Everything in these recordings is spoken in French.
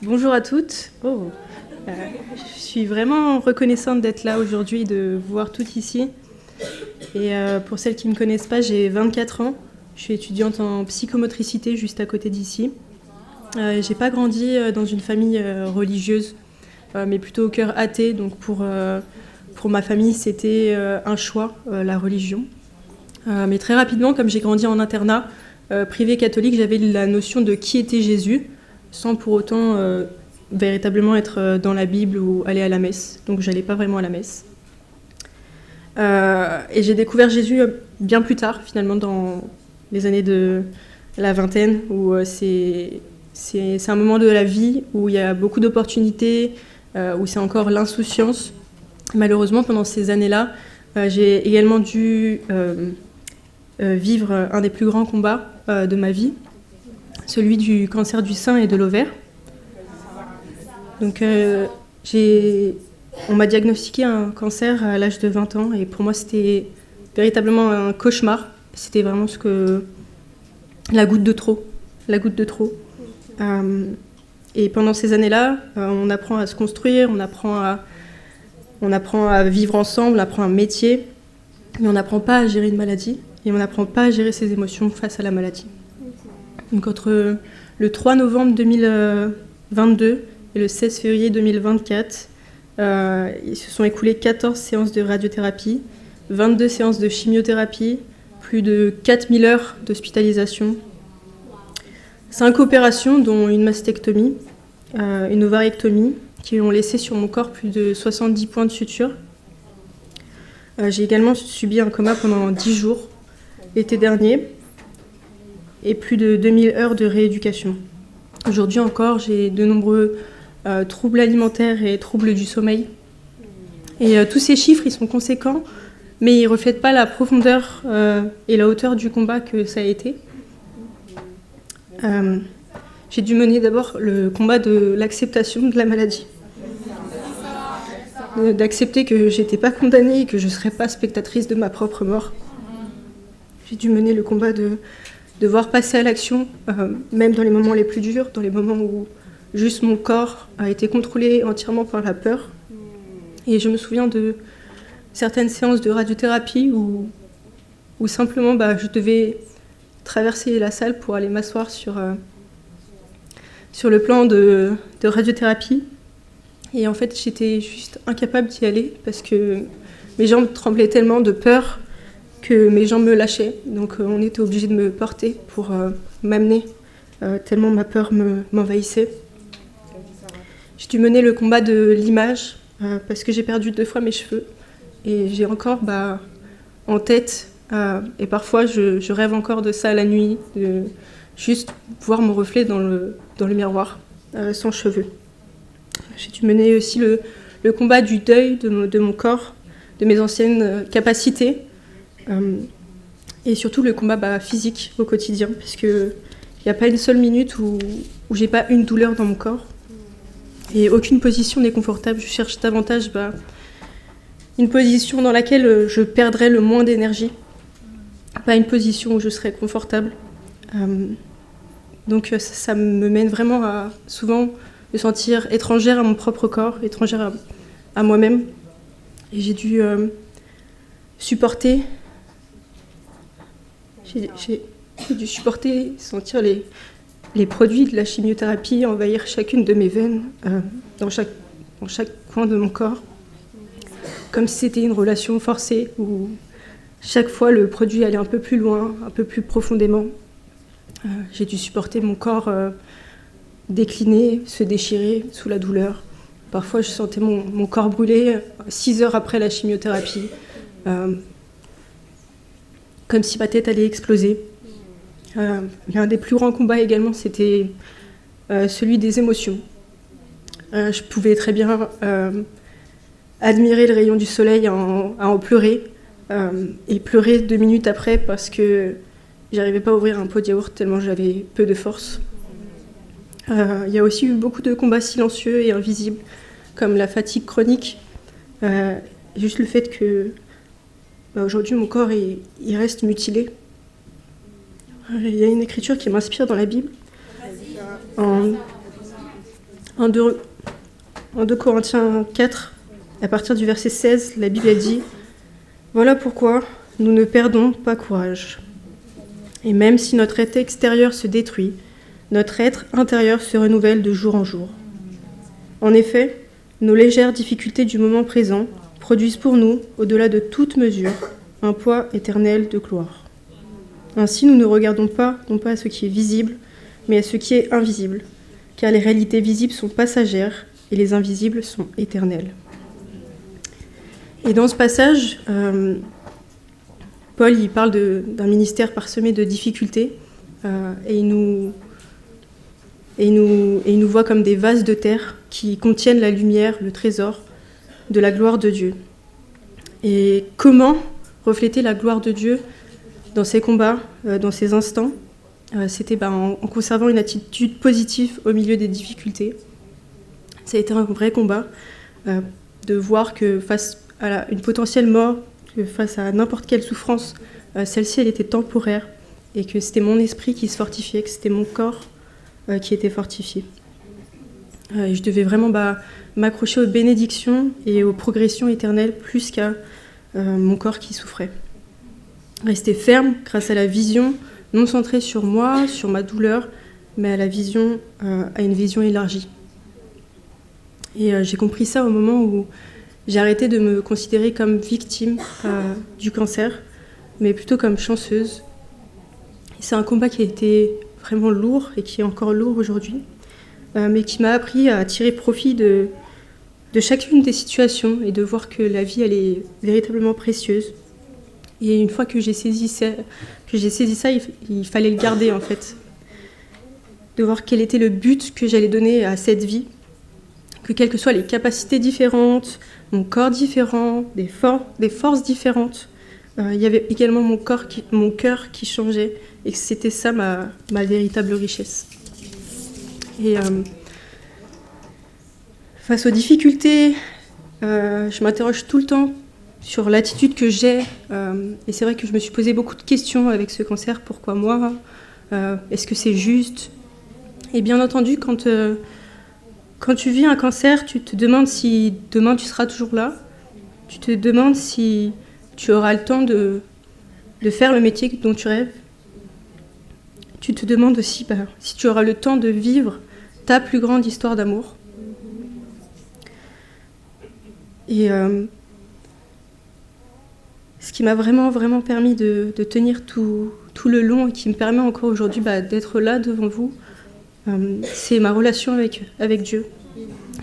Bonjour à toutes. Je suis vraiment reconnaissante d'être là aujourd'hui, de vous voir toutes ici. Et pour celles qui ne me connaissent pas, j'ai 24 ans. Je suis étudiante en psychomotricité juste à côté d'ici. J'ai pas grandi dans une famille religieuse, mais plutôt au cœur athée. Donc pour ma famille, c'était un choix, la religion. Mais très rapidement, comme j'ai grandi en internat privé catholique, j'avais la notion de qui était Jésus, sans pour autant véritablement être dans la Bible ou aller à la messe. Donc j'allais pas vraiment à la messe. Et j'ai découvert Jésus bien plus tard, finalement, dans les années de la vingtaine, où c'est un moment de la vie où il y a beaucoup d'opportunités, où c'est encore l'insouciance. Malheureusement, pendant ces années-là, j'ai également dû vivre un des plus grands combats de ma vie, celui du cancer du sein et de l'ovaire. Donc on m'a diagnostiqué un cancer à l'âge de 20 ans et pour moi c'était véritablement un cauchemar. C'était vraiment la goutte de trop. Et pendant ces années-là, on apprend à se construire, on apprend à vivre ensemble, on apprend un métier, mais on n'apprend pas à gérer une maladie et on n'apprend pas à gérer ses émotions face à la maladie. Donc entre le 3 novembre 2022 et le 16 février 2024, il se sont écoulées 14 séances de radiothérapie, 22 séances de chimiothérapie, plus de 4000 heures d'hospitalisation, 5 opérations dont une mastectomie, une ovarectomie, qui ont laissé sur mon corps plus de 70 points de suture. J'ai également subi un coma pendant 10 jours l'été dernier et plus de 2000 heures de rééducation. Aujourd'hui encore, j'ai de nombreux troubles alimentaires et troubles du sommeil. Et tous ces chiffres, ils sont conséquents, mais ils ne reflètent pas la profondeur et la hauteur du combat que ça a été. J'ai dû mener d'abord le combat de l'acceptation de la maladie. D'accepter que je n'étais pas condamnée et que je ne serais pas spectatrice de ma propre mort. J'ai dû mener le combat de devoir passer à l'action, même dans les moments les plus durs, dans les moments où juste mon corps a été contrôlé entièrement par la peur. Et je me souviens de certaines séances de radiothérapie où simplement je devais traverser la salle pour aller m'asseoir sur le plan de radiothérapie. Et en fait, j'étais juste incapable d'y aller parce que mes jambes tremblaient tellement de peur que mes jambes me lâchaient. Donc on était obligé de me porter pour m'amener, tellement ma peur m'envahissait. J'ai dû mener le combat de l'image parce que j'ai perdu 2 fois mes cheveux. Et j'ai encore en tête, et parfois je rêve encore de ça la nuit, de juste voir mon reflet dans le miroir, sans cheveux. J'ai dû mener aussi le combat du deuil de mon corps, de mes anciennes capacités, et surtout le combat physique au quotidien, parce qu'il n'y a pas une seule minute où j'ai pas une douleur dans mon corps. Et aucune position n'est confortable. Je cherche davantage une position dans laquelle je perdrais le moins d'énergie, pas une position où je serais confortable. Donc ça me mène vraiment à souvent me sentir étrangère à mon propre corps, étrangère à moi-même. Et j'ai dû supporter, sentir les produits de la chimiothérapie envahir chacune de mes veines, dans chaque coin de mon corps, comme si c'était une relation forcée où chaque fois le produit allait un peu plus loin, un peu plus profondément. J'ai dû supporter mon corps décliner, se déchirer sous la douleur. Parfois, je sentais mon corps brûler 6 heures après la chimiothérapie, comme si ma tête allait exploser. L'un des plus grands combats également, c'était celui des émotions. Je pouvais très bien admirer le rayon du soleil à en pleurer, et pleurer 2 minutes après parce que j'arrivais pas à ouvrir un pot de yaourt tellement j'avais peu de force. Il y a aussi eu beaucoup de combats silencieux et invisibles, comme la fatigue chronique, juste le fait que aujourd'hui mon corps il reste mutilé. Il y a une écriture qui m'inspire dans la Bible. En 2 Corinthiens 4, à partir du verset 16, la Bible a dit « Voilà pourquoi nous ne perdons pas courage. Et même si notre être extérieur se détruit, notre être intérieur se renouvelle de jour en jour. En effet, nos légères difficultés du moment présent produisent pour nous, au-delà de toute mesure, un poids éternel de gloire. Ainsi, nous ne regardons pas, non pas à ce qui est visible, mais à ce qui est invisible, car les réalités visibles sont passagères et les invisibles sont éternelles. » Et dans ce passage, Paul il parle d'un ministère parsemé de difficultés et il nous voit comme des vases de terre qui contiennent la lumière, le trésor de la gloire de Dieu. Et comment refléter la gloire de Dieu dans ces combats, dans ces instants? C'était en conservant une attitude positive au milieu des difficultés. Ça a été un vrai combat de voir que face à une potentielle mort, que face à n'importe quelle souffrance, celle-ci elle était temporaire et que c'était mon esprit qui se fortifiait, que c'était mon corps qui était fortifié. Et je devais vraiment m'accrocher aux bénédictions et aux progressions éternelles plus qu'à mon corps qui souffrait. Rester ferme grâce à la vision, non centrée sur moi, sur ma douleur, mais à une vision élargie. Et j'ai compris ça au moment où j'ai arrêté de me considérer comme victime du cancer, mais plutôt comme chanceuse. Et c'est un combat qui a été vraiment lourd et qui est encore lourd aujourd'hui, mais qui m'a appris à tirer profit de chacune des situations et de voir que la vie, elle est véritablement précieuse. Et une fois que j'ai saisi ça, il fallait le garder en fait. De voir quel était le but que j'allais donner à cette vie, que quelles que soient les capacités différentes, mon corps différent, des forces différentes, il y avait également mon cœur qui changeait et que c'était ça ma véritable richesse. Et face aux difficultés, je m'interroge tout le temps sur l'attitude que j'ai. Et c'est vrai que je me suis posé beaucoup de questions avec ce cancer. Pourquoi moi? Est-ce que c'est juste? Et bien entendu, quand tu vis un cancer, tu te demandes si demain tu seras toujours là. Tu te demandes si tu auras le temps de faire le métier dont tu rêves. Tu te demandes aussi si tu auras le temps de vivre ta plus grande histoire d'amour. Et ce qui m'a vraiment, vraiment permis de tenir tout le long et qui me permet encore aujourd'hui d'être là devant vous, c'est ma relation avec Dieu,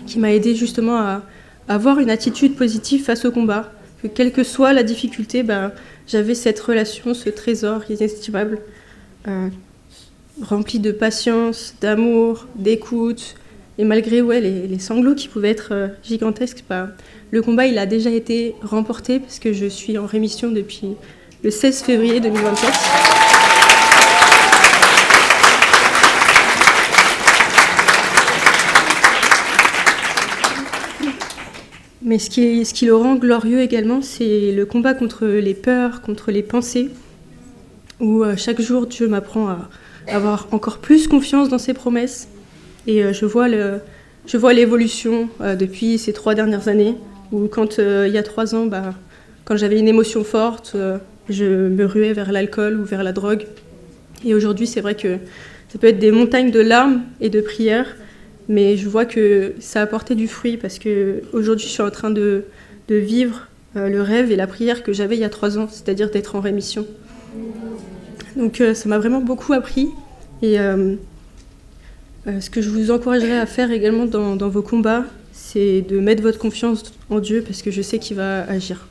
qui m'a aidé justement à avoir une attitude positive face au combat, que quelle que soit la difficulté, j'avais cette relation, ce trésor inestimable, rempli de patience, d'amour, d'écoute, et malgré les sanglots qui pouvaient être gigantesques, le combat il a déjà été remporté parce que je suis en rémission depuis le 16 février 2027. Mais ce qui le rend glorieux également, c'est le combat contre les peurs, contre les pensées, où chaque jour Dieu m'apprend à avoir encore plus confiance dans ses promesses. Et je vois l'évolution depuis ces 3 dernières années, où quand il y a 3 ans, quand j'avais une émotion forte, je me ruais vers l'alcool ou vers la drogue. Et aujourd'hui, c'est vrai que ça peut être des montagnes de larmes et de prières, mais je vois que ça a porté du fruit parce qu'aujourd'hui, je suis en train de vivre le rêve et la prière que j'avais il y a 3 ans, c'est-à-dire d'être en rémission. Donc ça m'a vraiment beaucoup appris. Et ce que je vous encouragerais à faire également dans vos combats, c'est de mettre votre confiance en Dieu parce que je sais qu'il va agir.